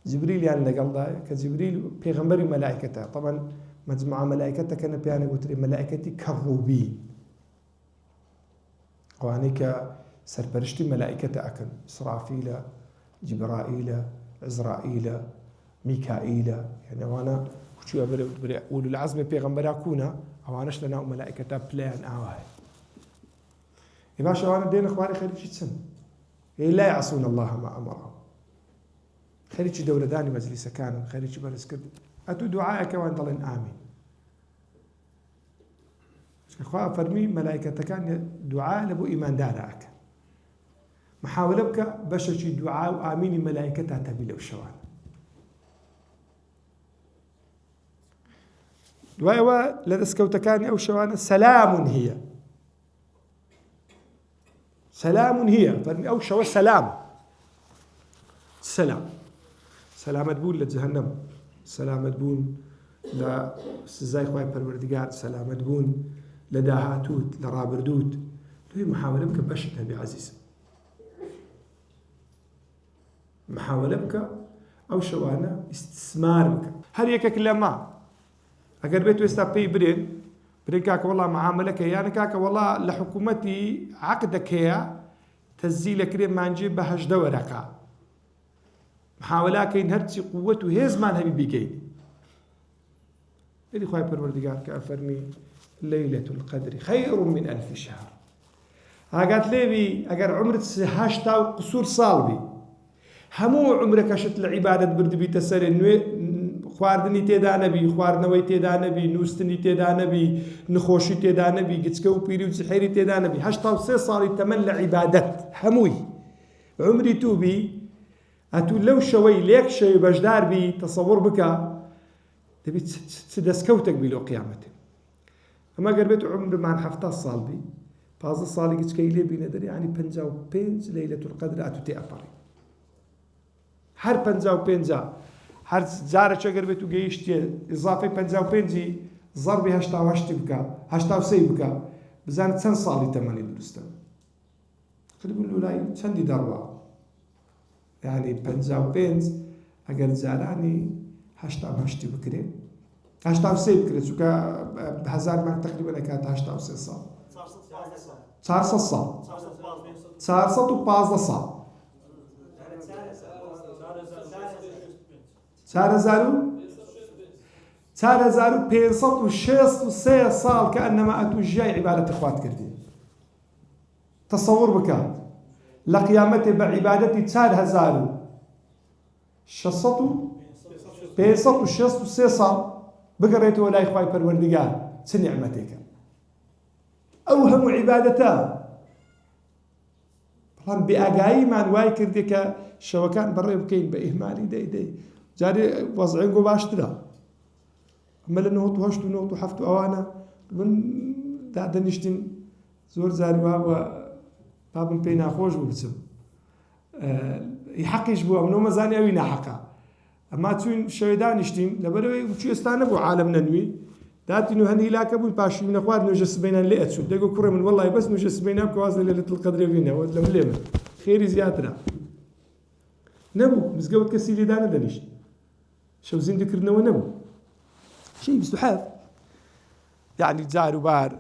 جبريل يعني لقل كجبريل بيغمبري ملائكته طبعا مجموعة ملائكته كان بيانا قلت ملائكتي كروبين وانيك سربرشتي ملائكة أكن إسرافيل جبرائيل عزرائيل ميكائيل يعني وانا شو أقول العزم بيغمبر أكونا أو أناش لنا ملائكة بلان أواه إباشا وانا دين إخواني خلي جيتسن لا يعصون الله ما أمرهم خلي شي دولة داني مجلس كان خلي شي بلس كد أتو دعائك وان ضلين آمين أخوة فرمي ملائكة كان دعاء لبو إيمان دارك محاولة بك بشر شي دعاء وآمين ملائكة تبي لو شوان دعاء لدسكوتكاني أو شوان سلام هي سلام هي فرمي أو شوان سلام سلامة بون لجهنم سلامة بون لسزاي خواهي پروردگار سلامة بون لداهاتوت لرابردوت لوي محاولة بك بشتها بعزيز محاولة بك أو شوانا استثمار بك هل يكك لما أقر بيتو يستابي برين كاك والله معاملك يعني كاك والله لحكومتي عقدك هي تزيلك ريم مانجي بهش دورك محاولة كين هرتي قوته هزمان هبي بيكين اللي خواهي پروردگار كأفرمي ليلة القدر خير من 1000 شهر هاقات ليبي اگر عمرت هاشتا قصور صالبي همو عمرك شت العبادة برد بي تسر خواردني تيدا نبي خواردنوي تيدا نبي نوستني تيدا نبي نخوشي تيدا نبي قتسكو بيري وزحيري تيدا نبي هاشتا 6 صالي تمن لعبادت هموي عمري توبي أتو لو شوي ليك شي بجدار بي تصور بك تبي تدسكوتك بلو قيامته أما قربت عمر مع حفظة الصالبي فاز الصالي قلت كيلي بندري يعني بنجا وبينز ليلة القدر أتو تأبري هر بنجا وبينزا هر زارة شو قربت وجيشتي إضافة بنجا وبينزي ضربي هشتا وهشتي بكا هشتا وسي بكا بزانت سن صالي تماني درستم خلي بقول له لا سندي دروا يعني بنجا وبينز أقل زاراني هشتا وهشتي بكري هشتا وسي بكري سوكا بهزار مارك تقريبا كانت هشتا وسي صال صار صال صار صوت باز صال صار زارو بينصت وشيص وسي صال كأنما أتو جاي عبادة إخوات كردين تصور بك لقيامته بعبادتي صار هزارو شصتو بينصت وشيص وسي صال بقريته ولا إخوائي پروردگار سنعمتك أوهم عبادته بلان بأقاي من واي كردك شوكان بري بكين بإهمالي دي جاري وضعين قو باشترا أما لنهوت وهشتو نوت وحفتو أوانا من دادا نشتين زور زاري بابن بينا خوش ببسم يحقيش بوا منو مزاني أوينا حقا أما تون شويدان نشتين لبروي وشو استانبو عالم ننوي داتي نو هني لاك ابو باشي من اخوات نجس بينا اللي اتسو دقو كره من والله بس نجس بينا بكوازن ليله القدر فينا ولا مليمه خير زيادنا نبو مزقوت كسيلي دانا دنيش شو زين ذكرنا ونبو شيء مستحاف يعني زار وبار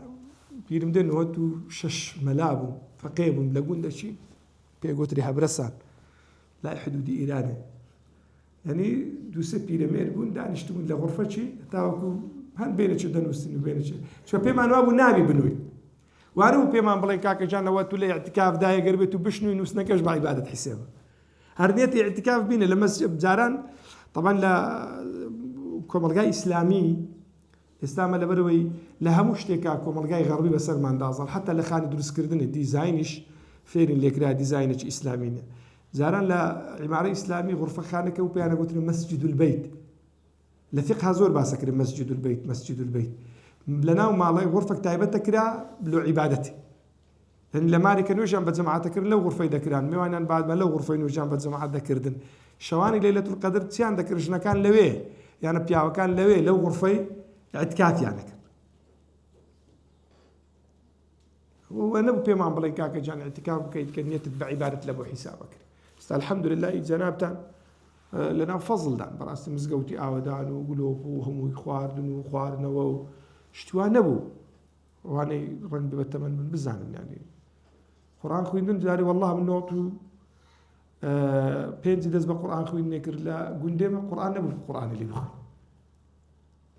بيرمدن هوتو شش ملابو فقيبهم لقون ده شيء بيقوت ريها برسان لا حدود ايراني يعني دوسه بيرمير بون دانشتون لغرفه شيء تاوكو هن بينك دنوستن بينك شو بيمان وابو نابي بنوي وانو بيمان بلين كاكا جانا واتو لي اعتكاف داي قربتو بشنو نوسنكش بعبادة حسابه هرنيت اعتكاف بينا لما بزاران طبعا لا كوملغاي اسلامي اسلام لبروي لها مشتكا كوملغاي غربي بس ما ندازل حتى لخاني دروس كردن ديزاينش فين اللي كرا ديزاينش اسلامي زاران لا عماره اسلامي غرفه خانك وبيانا قلت له مسجد البيت لفقها زور باسكر مسجد البيت لنا ومالي غرفة تايبتك كرا لو عبادتي لأن لماري كانوا جنب جماعة كرن لو غرفة ذكران ميوانا بعد ما لو غرفة جنب جماعة ذكردن شواني ليلة القدر تيان ذكرجنا كان لويه يعني بياو كان لويه لو غرفة اعتكاف يعني وانا بيما عم بلاقي كاكا جان اعتكاف كي تتبع عبادة لبو حسابك الحمد لله جنابتان لنا فضل دان براس مزقوتي آودان وقلوب وهم يخواردن وخواردن وشتوا نبو واني رنگ ببتمن من بزانن يعني قرآن خويندن جاري والله من نوتو بينزي دز بقرآن خويندن كر لا قندما قرآن نبو القرآن اللي بخوي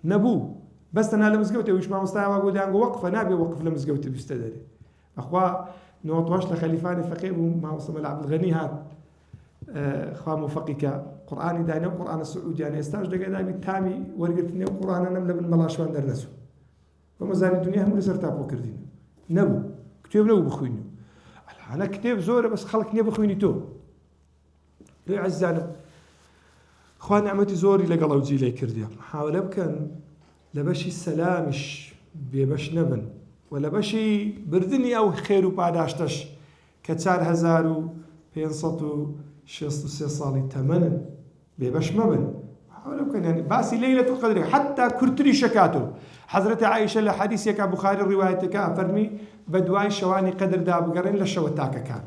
نبو بس انا لمزقوتي وش ما مستوى اقول يعني وقف نابي وقف لمزقوتي بيستدري اخوا نوتواش لخليفاني فقيه ما وصل العبد الغني هذا اخوا مفقك قرآن داينا قرآن السعودي انا استاج دقا دايما تامي ورقتني قرآن انا ملبن ملاشوان درنسو ومازال الدنيا هم لسر تابو كردين نبو كتاب نبو بخوينو انا كتاب زوره بس خلق نبو بخويني تو لي عزانا اخوان نعمتي زوري لقى الله وجي لي كرديا حاول بكن لبشي السلامش بيبش نبن ولا بشي بردني او خير وبعداشتش كتار هزارو بينصتو شيستو سيصالي تمنن بيبش مبن حاول بكن يعني باسي ليلة القدر حتى كرتري شكاتو حضرة عائشة لحديث يكا بخاري روايتك فرمي بدواي شواني قدر داب قرن لشوتاك كان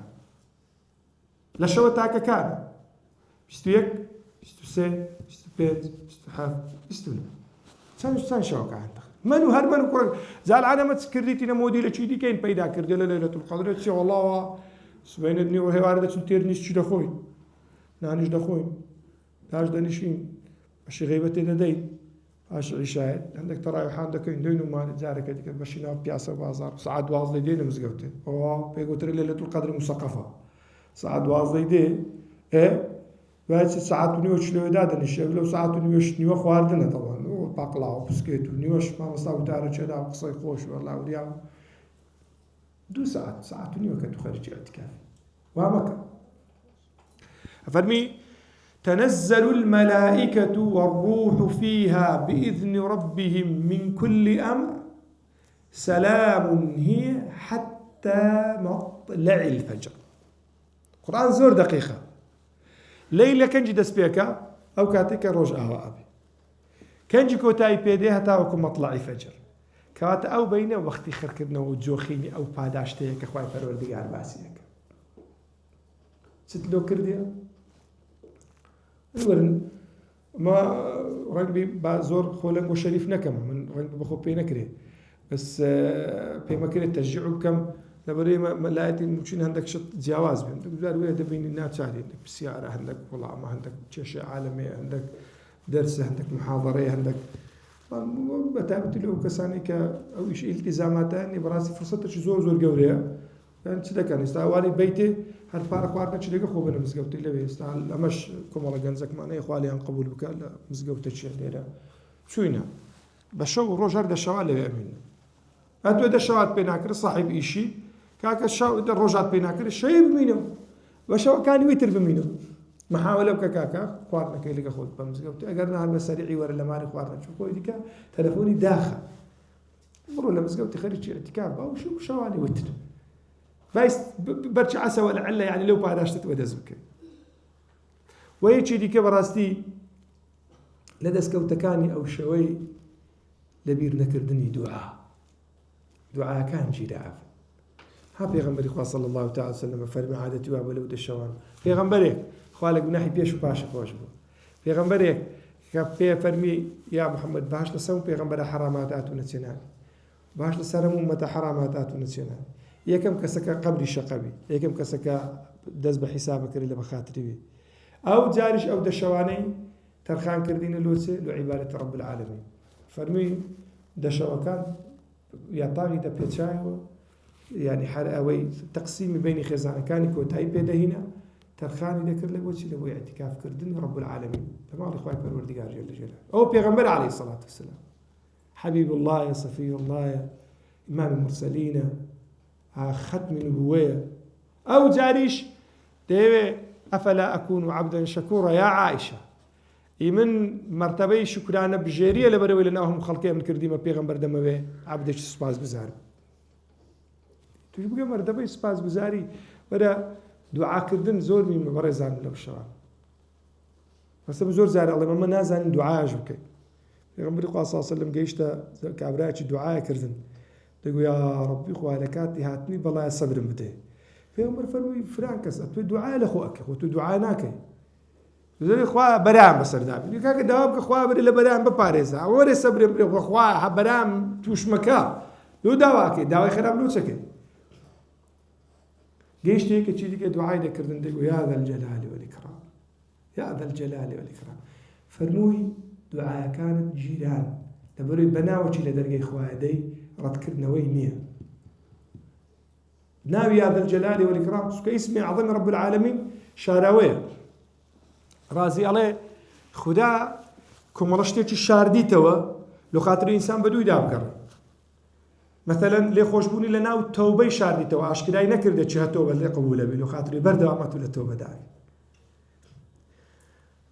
لشوتاك كان بشتو يك بشتو سي بشتو بيت بشتو حاف بشتو سان شوكا عندك منو هرمن كورك زال علامة سكرتي نمودي لشيدي كين بيدا كردي ليلة القدر تشي والله سبين ابني وهي واردة تنتيرنيش شي دخوي نانيش دخوي داش دانيشين اشي غيبتي لدي اش عشاء عندك تراويح عندك دينو ما زارك هذيك مشينا بياسة بازار ساعات واصل دين مزقوتي بيقول ترى ليلة القدر مثقفة ساعات واصل دين بعد ساعات ونيوش لو دادن الشيء لو ساعات ونيوش نيو خواردنا طبعا وباقلا وبسكيت ونيوش ما مصاو دار كذا قصي خوش والله وليا دو ساعات ونيو كنت خارج اعتكاف وامك فرمي تنزل الملائكة والروح فيها بإذن ربهم من كل أمر سلام هي حتى مطلع الفجر قرآن زور دقيقة ليلة كنجي دس بيكا أو كاتيك روج أهواء أبي كنجي كوتاي بيديها تاوكم مطلع فجر كات أو بينا وقتي خركرنا وجوخيني أو باداشتيك أخواي فروردقار باسيك ستلو كرديا ورن ما رنبي بازور خولنجو شريف نكم من رنبي بخو بي نكري بس بي مكري تشجعوا كم لبري ما لقيت ممكن عندك شط جواز عندك بزار وين تبين الناس عادي عندك بالسيارة عندك والله ما عندك شيء عالمي عندك درس عندك محاضرة عندك بتابت له كساني أو شيء التزامات إني براسي فرصة زور جورية يعني كذا كان يستوالي بيتي هالفارق وارنا كذا خوبنا مسقوتي اللي بيستعمل أمش كمرة جنزك معنا إخوالي عن قبول بك لا مسقوتي شيء ليرة شو هنا بشو روجر ده شوال اللي بيأمن أنتوا ده شوال بيناكر صاحب إشي كاك الشو ده روجات بيناكر الشيء بمينه وشو كان ويتر بمينه محاولة بكاكا خوارنا كي لقى خود بمسقوتي أجرنا هالمساريعي ولا ماري خوارنا شو كوي ديكا تلفوني داخل مروا لمسقوتي خارج اعتكاف أو شو شوالي ويتر بايس برشا عسى ولا علا يعني لو باداشتت ودزوك ويجي ديك براستي لدس كوتكاني او شوي لبير نكردني دعاء كان جداف ها بيغمبري خواه صلى الله تعالى وسلم فرمي عادتي وابو لود الشوان بيغمبري خوالك بناحي بيش وباشا خوشبو بيغمبري كبي فرمي يا محمد باش لسوم بيغمبري حرامات اتو نتسنان باش لسرم امتا حرامات اتو نتسنان يكم كسكا قبل الشقبي يكم كسكا دز بحسابك اللي بخاطري او جارش او دشواني ترخان كردين اللوسي لو عبادة رب العالمين فرمي دشوكان يا طاغي دا بيتشاي يعني حرقوي تقسيم بين خزانة كان كوتاي بيدا هنا ترخاني ذكر لك وجه لو اعتكاف كردين رب العالمين تمام اخوي بالوردقار جل جلاله او بيغمبر عليه الصلاة والسلام حبيب الله يا صفي الله يا امام المرسلين ختم نبوية أو جاريش ديوي أفلا أكون عبدا شكورا يا عائشة من مرتبه شکرانە بژێریە لەبەرەوەی لە ناو هەموو خەڵکێ من کردیمە پێغەمبەر دەمەوێ عەبدێکی سوپاسگوزارم. توش بگە مرتبەی سوپاسگوزاری وەرە دوعاکردن زۆر میمە بەڕێزان لەو شەوە. مەسەڵەن زۆر جار ئەڵێم ئەمە نازانین دوعاش بکەین. پێغەمبەری خوا صلی الله علیه و سلم گەیشتە کابرایەکی دوعای کردن. دەگوت یا ڕەبی خوا لە کاتی هاتنی بەڵایە سەبرم بدەێ. پێغەمبەر فەرمووی فران کەس ئەتوێ دوعای لە خۆ ئەکەی خۆ تو دوعا ناکەی. زۆری خوا بەرام بەسەردابی. کاکە داوا بکە خوا بەری لە بەرام بپارێزە. وەرێ سەبرێ بڕێ خوا بەرام تووشمەکە. لۆ داواکەی داوای خراپ لۆ چەکەی. گەیشتەیەکە چی دیکە دوعای دەکردن دەگوت یا ذا الجلال والإكرام. یا ذا الجلال والإكرام. فەرمووی دوعاکانت گیران لەبەرەوەی بەناوەکی لە دەرگای خوایە دەی ڕەتکردنەوەی نییە. ناوی یا ذا الجلال والإكرام چونکە ئیسمی عەظەمی رب العالمین شاراوەیە. رازی ئەڵێ خودا کۆمەڵە شتێکی شاردیتەوە لە خاتری ئینسان بە دووی دابگەڕێ. مثلا لێ خۆشبوونی لە ناو تەوبەی شاردیتەوە ئاشکرای نەکردێ چی هەتەوە لێ قبولە بێ لە خاتری بەردەوامەت و لە تەوبەداری.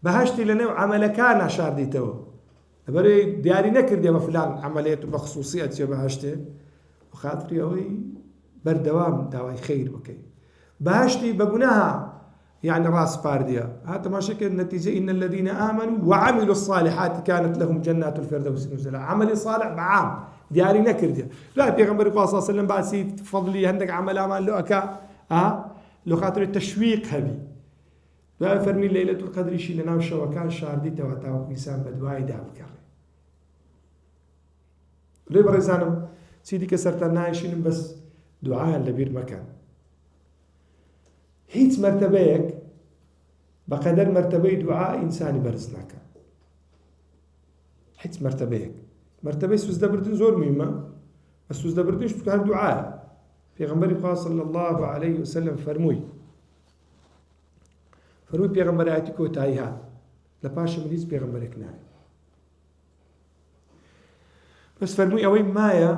بەهەشتی لە نێو عەمەلەکانە شاردیتەوە لەبەرەوەی دیاری نەکردێمە فلان عەمەلێت و بە خصووسی ئەچێ بەهەشتێ و خاتری ئەوەی بەردەوام داوای خەیر بکەی. بەهەشتی بە گوناها يعني راس باردية هذا ما شكل النتيجة إن الذين آمنوا وعملوا الصالحات كانت لهم جنات الفردوس نزلا. عمل صالح بعام دياري نكردية لا بيغمبر صلى الله عليه وسلم باسي فضلي عندك عمل أمان لو أكا لو خاطر التشويق هبي لا فرمي ليلة القدر شي لنا وشوكان شاردي تواتاو إنسان بدواي داب كاري ليه برزانم سيدي كسرت نايشين بس دعاء لبير مكان هیچ مرتبەیەک بەقەدەر مرتبەی دوعا ئینسانی بەرز ناکە. هیچ مرتبەیەک مرتبەی سوزدەبردن زۆر موهیمە بە سوزدەبردنش هەر دوعایە. پێغەمبەری خوا صلی الله عليه وسلم فەرمووی پێغەمبەرایەتی کۆتایی هات لە پاشە من هیچ پێغەمبەرێک نایە. بەس فەرمووی ئەوەی مایە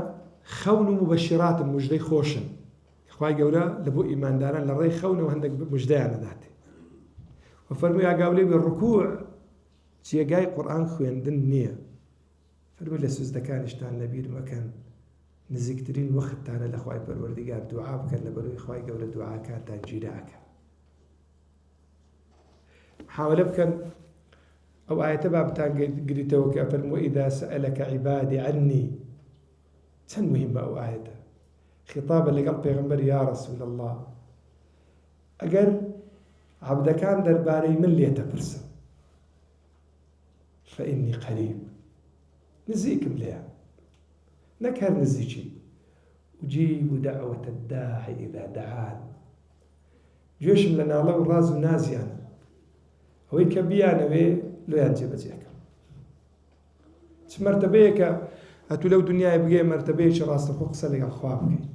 خەون و مبەشیراتن موژدەی خۆشن. خوای گەورە لە بۆ ئیمانداران لە ڕێی خەونەوە هەندێک موژدەیان دەداتێ. وفەرمووی ئاگاو لێ بێ ڕکوع جێگای قورئان خوێندن نییە. فەرمووی لە سوزدەکانیشتان لەبیر مەکەن نزیکترین وەختتانە لە خوای پەروەردگار دوعا بکەن لەبەرەوەی خوای گەورە دوعاکاتان گیراکە. محاولە بکەن ئەو ئایەتە بابتان گریتەوە کە فەرمووی ئیذا سەئەلەکە عیبادی عنی. چەند موهیمە ئەو ئایەتە. خطابا لەگەڵ پێغەمبەر یا رسول الله ئەگەر عەبدەکان دەربارەی من لێتەپرسن فإني قريب نزیکم لێیە نەک هەر نزیکی أجيب دعوة الداعي إذا دعان. گوێشم لە ناڵە و ڕاز و نازیانە ئەوەی کە بیانەوێ لۆیان جێبەجێکە. چ مەرتەبەیەکە هەتوو لەو دنیای بگەی مەرتەبەیەکی ڕاستەخۆ قسە لەگەڵ خوا بکەی.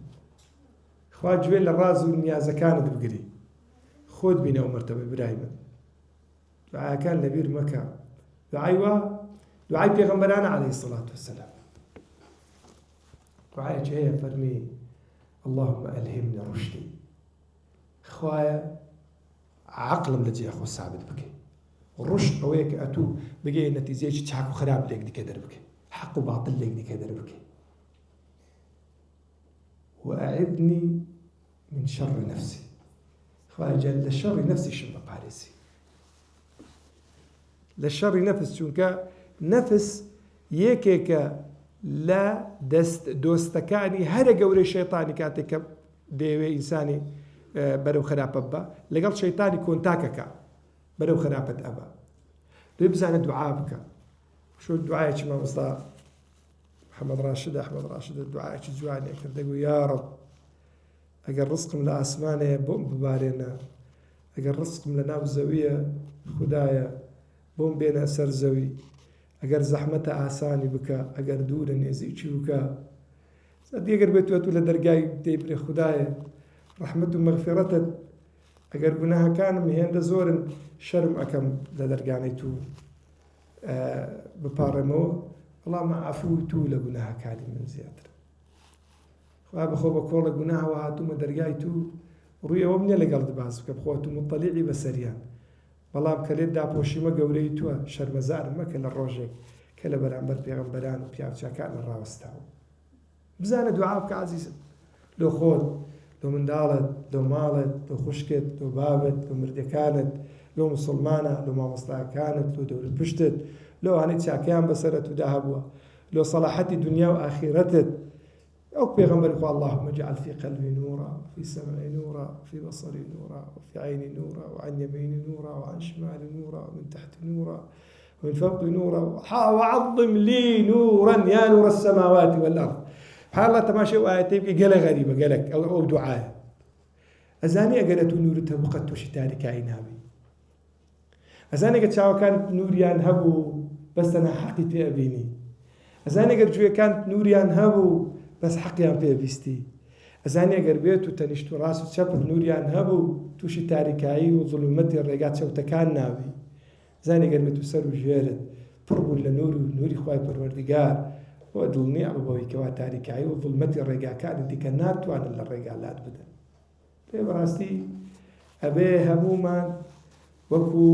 خوا گوێ لە ڕاز و نیازەکانت بگری خۆت بینەوە مەرتەبە برای من. دوعاکان لەبیر مەکە. دوعای وا دوعای پێغەمبەرانە عەلەیهی السەڵات وەسەلام. دوعایەکی هەیە فەرمی اللهم ألهمني رشدي. خوایە عەقڵم لە جێ خۆ سابت بکەی. ڕشد ئەوەیە کە ئەتوو بگەی نەتیجەیەکی چاک و خراپ لێک دیکە دەربکەی. حق و باطل لێک دیکە دەربکەی. وأعذني من شر نفسي. خوایە جل لە شەڕی نەفسیشم بەپارێزی. لە شەڕی نەفس چونکە نەفس یەکێکە لە دۆستەکانی هەرە گەورەی شەیطانی کاتێک کە دەیەوێ ئینسانی بەرەو خراپە بە لەگەڵ شەیطانی کۆنتاکەکە بەرەو خراپەت ئەبە. دوێ بزانە دوعا بکە. شو دوعایەکی مامۆستا محەممەد ڕاشد دوعایەکی جوانێ کرد دەگوت یا ڕەب ئەگەر ڕزقم لە ئاسمانەیە بۆم ببارێنە ئەگەر ڕزقم لە ناو زەویە خودایە بۆم بێنە سەر زەوی ئەگەر زەحمەتە ئاسانی بکە ئەگەر دوورە نێزیکی بکە ئەگەر بێتوێت و لە دەرگای دەیبرێ خودایە ڕەحمەت و مەغفیرەتت ئەگەر گوناهەکانم هێندە زۆرن شەرم ئەەکەم لە دەرگانەی تو بپارڕێمەوە وەڵامە عەفوی تو لە گوناهەکانی من زیاتر. خوا بەخۆ بە کۆڵە گوناهەوە هاتوومە دەرگای تو ڕووی ئەوەم نییە لەگەڵ دەباز بکە بخۆت و مطەلیعی بەسەریان بەڵام کە لێت داپۆشیمە گەورەی تووە شەرمەزارم مەکە لە ڕۆژێک کە لە بەرامبەر پێغەمبەران و پیاوچاکان لە ڕاوەستاوە. بزانە دوعا بکە عەزیزم لۆ خۆت، لۆ منداڵت، لۆ ماڵت، لۆ خوشکت، لۆ بابت، لۆ مردەکانت، لۆ موسڵمانە، لۆ مامۆستاکانت، لۆ دەورت پشتت، لۆ ئەوانەی چاکیان بەسەرت و داهەبووە، لۆ سەلاحەتی دنیا و ئاخیرەتت. أو بيغمبر اللهم اجعل في قلبي نورا في سمعي نورا في بصري نورا وفي عيني نورا وعن يميني نورا وعن شمالي نورا ومن تحت نورا ومن فوق نورا وعظم لي نورا يا نور السماوات والأرض. سبحان الله تماشي وآياتي قال غريبة قالك أو دعاء أزاني قالت نور تبقت وشتاري كائنابي أزاني قد شاو كانت نوريان هبو بس أنا حقي في أبيني أزاني قد شوية كانت نوريان هبو بس حقیان پێویستی ئەزانێ گەر بێت و تەنیشت و ڕاست و چەپت نوریان هەبوو تووشی تاریکایی و زوڵمەتی ڕێگات چەوتەکان ناوی زانێ گەر بێت و سەر و ژێرت پڕ بوون لە نور و نوری خوای پەروەردگار بۆ دڵنیە بەوەی کەوا تاریکایی و زوڵمەتی ڕێگاکانی دیکە ناتوانن لە ڕێگا لات بدەن. پێ بەڕاستی ئەبێ هەموومان وەکو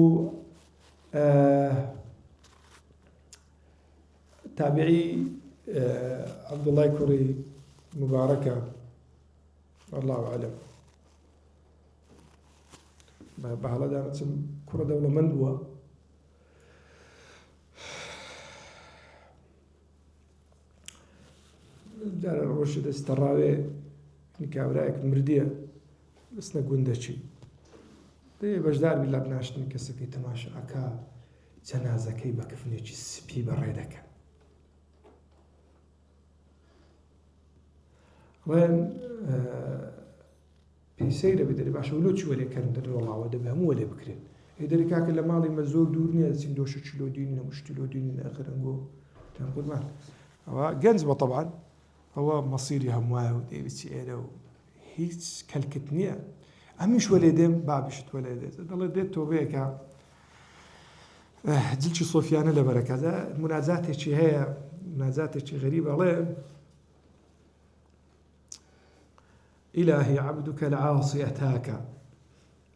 تابعی عبد الله كوري مباركة الله أعلم بحالة دانت كرة دولة من هو دار الرشد استراوي نكاورائك مردية بس نقول شي دي بجدار بالله بناشتني كسكي تماشا أكا جنازة كي بكفني سبي بريدك وين بيسير بدري باش ولوتش ولا كان دري والله وده مو ولا بكرين يدري كاك اللي ماضي مزول دورني سندوش تشلو ديننا مشتلو ديننا اخر نقول تنقول ما هو جنزبه طبعا هو مصيري همواه ودي بتسيله هيك كلكتني امش ولدم بابش ولدت ضل ديت توبيك جلتش صوفيانه لبركه هذا منازات شي هي منازات شي غريبه الله إلهي عبدك العاصي أتاك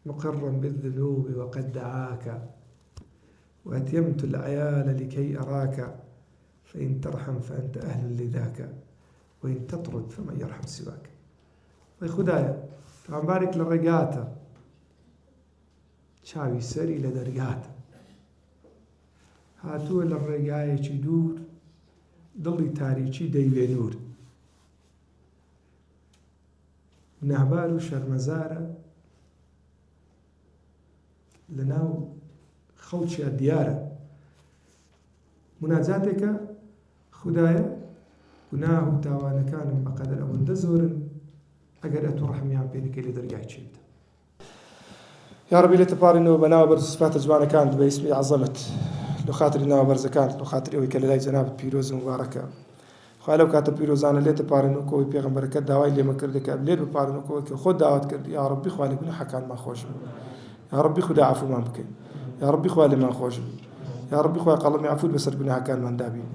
مقرا بالذنوب وقد دعاك وأتيمت العيال لكي أراك فإن ترحم فأنت أهل لذاك وإن تطرد فمن يرحم سواك. خدايا طبعا بارك للرقاته شاوي سري لدرقاته هاتو للرقاية دور ضلي تاريخي ديوي نور نهبار و شەرمەزارە لەناو خەڵکیە دیارە مناجاتێکە خودایە گوناه و تاوانەکانم بەقەدەر ئەوەندە زۆرن ئەگەر ئەتوو ڕەحمیان پێ نەکەی لە دەرگای چی بدە. یا ربی لێ تەپاڕینەوە بەناو بەرز سفاتە جوانەکانت بە ئیسمی عەزەمەت لە خاتری ناو بەرزەکانت لە خاتری ئەوەی کە لە لای جەنابەت پیرۆز و مبارەکە خالو كاتب بيروزانا ليت بارنو كوي بيغمبر كد داوي اللي ما كردك ليت بارنو كوي خد دعوات كرد يا ربي خوالي بنا حكان ما خوش يا ربي خدا عفو ما بكي يا ربي خوالي ما خوش يا ربي خوالي قلمي عفو بسر بنا حكان من دابين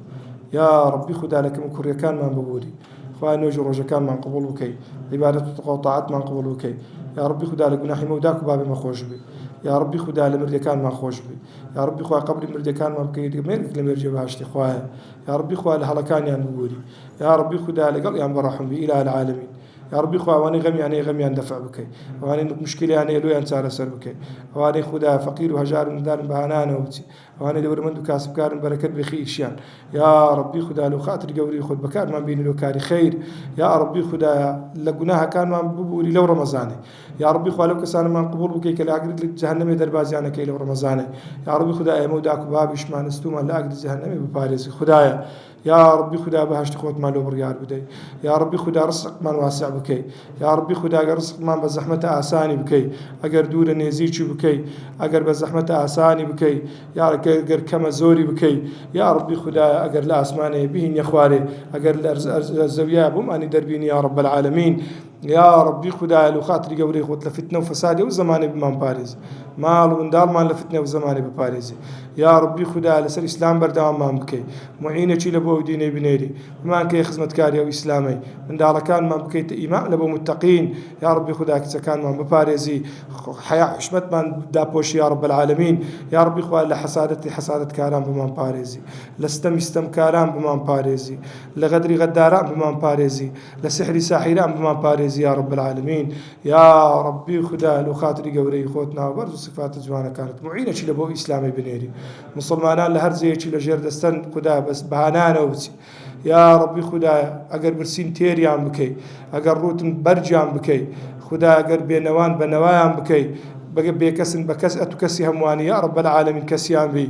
يا ربي خدا لك مكوريا كان ما ببوري خوالي نوجو روجا كان ما قبول بكي عبادة وطاعات ما قبول بكي يا ربي خدا لك جناحي موداك وبابي ما خوش بي يا ربي خدا لمردي كان ما خوش بي يا ربي خواه قبري مردي كان ما بكي ميرك لم يرجع بهاشتي خواه يا ربي خواه لهلكان يعني بوري يا ربي خدا لقل يعني برحم بي إله العالمين يا ربي خواه واني غم يعني غم يندفع بكي واني مشكلة يعني لو ينسى سر بكي واني خدا فقير وهجار من دار بهانان وبتي واني دور من كاسب كارن بركات بخيشيان يا ربي خدا لو خاطر قوري خد بكار ما بيني لو كاري خير يا ربي خدا لقناها كان ما ببوري لو رمضاني يا ربي خواه لو كسان ما قبول بكي كلا أقرد لك جهنمي دربازيانا كي لو رمضاني يا ربي خدا موداك بابيش ما نستوما لا أقرد جهنمي بباريزي خدايا يا ربي خدا بهشت خوت مالو بريار بدي يا ربي خدا رزق من واسع بكي يا ربي خدا رزق من بزحمة آساني بكي أجر دور نزيج بكي أجر بزحمة آساني بكي يا أجر كما زوري بكي يا ربي خدا أجر لا أسماني بهن يا خواري أجر الزويا بماني دربيني يا رب العالمين يا ربي خدا لو خاطري قوري خوت لفتنة وفساد وزماني بمان باريس مال وندار مال لفتنة وزماني بباريس يا ربي خدا لسر إسلام بردام ما بكي معينة شيء لبو ديني بنيري ما كي خدمة كاري أو إسلامي من دار كان ما بكيت ئیمان لە بۆ متقین یا ربی خدا کچەکانمان بپارێزی حیا حشمەتمان داپۆشی یا رب العالمین یا ربی خوا لە حەسادەتکاران بمان پارێزی لە ستەمیستەمکاران بمان پارێزی لە غەدری غەداران بمان پارێزی لە سحری ساحیران بمان پارێزی یا رب العالمین یا ربی خدا لە خاتری گەورەی خۆت ناوبەرز و صفات جوانەکانت معینەکی لە بۆ ئیسلامی بنێری مسلمانان لە هەر جێیەکی لە ژێر دەستەن خدا بەس بەهانانەوە بچی یا ربی خدایە ئەگەر برسین تێریان بکەی ئەگەر ڕوتن بەرجیان بکەی خدا ئەگەر بێنەوان بە نەوایان بکەی بەگە بێکەسن بە کەس ئەت و کەسی هەمووانی یا رب العالمین کەسیان بی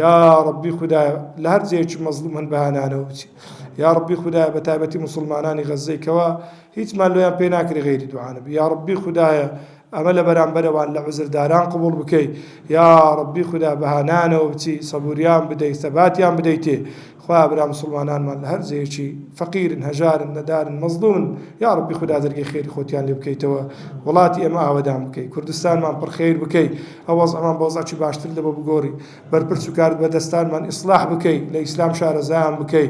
یا ربی خدایە لە هەر جێیەکی مەزلوم هەن بەهانانەوە بچی یا ربی خدایە بە تایبەتی مسلمانانی غەزەیکەوە هیچمان لۆیان پێ ناکری غێری دوعانەبی یا ربی خدایە ئەمە لە بەرامبەرەوان لە عوزرداران قبول بکەی یا ربی خدا بەهانانەوە بچی سەبوریان بدەیت سەباتیان بدەیتێ خوا برا مسلمانانمان لە هەر جێیەکی فەقیرن هەژارن نەدارن مەزلومن یا ربی خدا دەرگەی خێری خۆتیان لێ بکەیتەوە وڵاتی ئێمە ئاوەدان بکەی کوردستانمان پڕ خێر بکەی ئەو وەزعمان بە وەزعی باشتر لەبە بگۆڕی بەرپرس و کارت بەدەستانمان ئیسلاح بکەی لە ئیسلام شارەزایان بکەی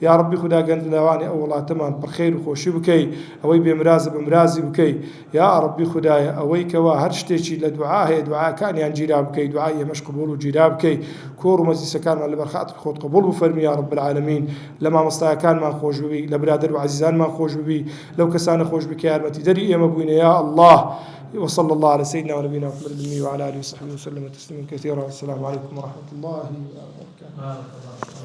یا ربی خدا گەندلاوانی ئەو وڵاتەمان پڕ خێر و خۆشی بکەی ئەوەی بێمرازە بەمرازی بکەی یا ربی خدایە ئەوەی کەوا هەر شتێکی لە دوعا هەیە دوعاکانیان گیرا بکەی دوعای ئێمەش قبول و گیرا بکەی کۆڕ و مەجلیسەکانمان لەبەر خاتر خۆت قبول بفەرمی یا رب العالمین لە مامۆستایەکانمان خۆش ببی لە برادر و عزیزانمان خۆش ببی لەو کەسانە خۆش بکە یارمەتی دەری ئێمە بووینە یا الله وصلى الله على سيدنا ونبينا محمد الأمي وعلى آله وصحبه وسلم تسليما كثيرا والسلام عليكم ورحمة الله وبركاته.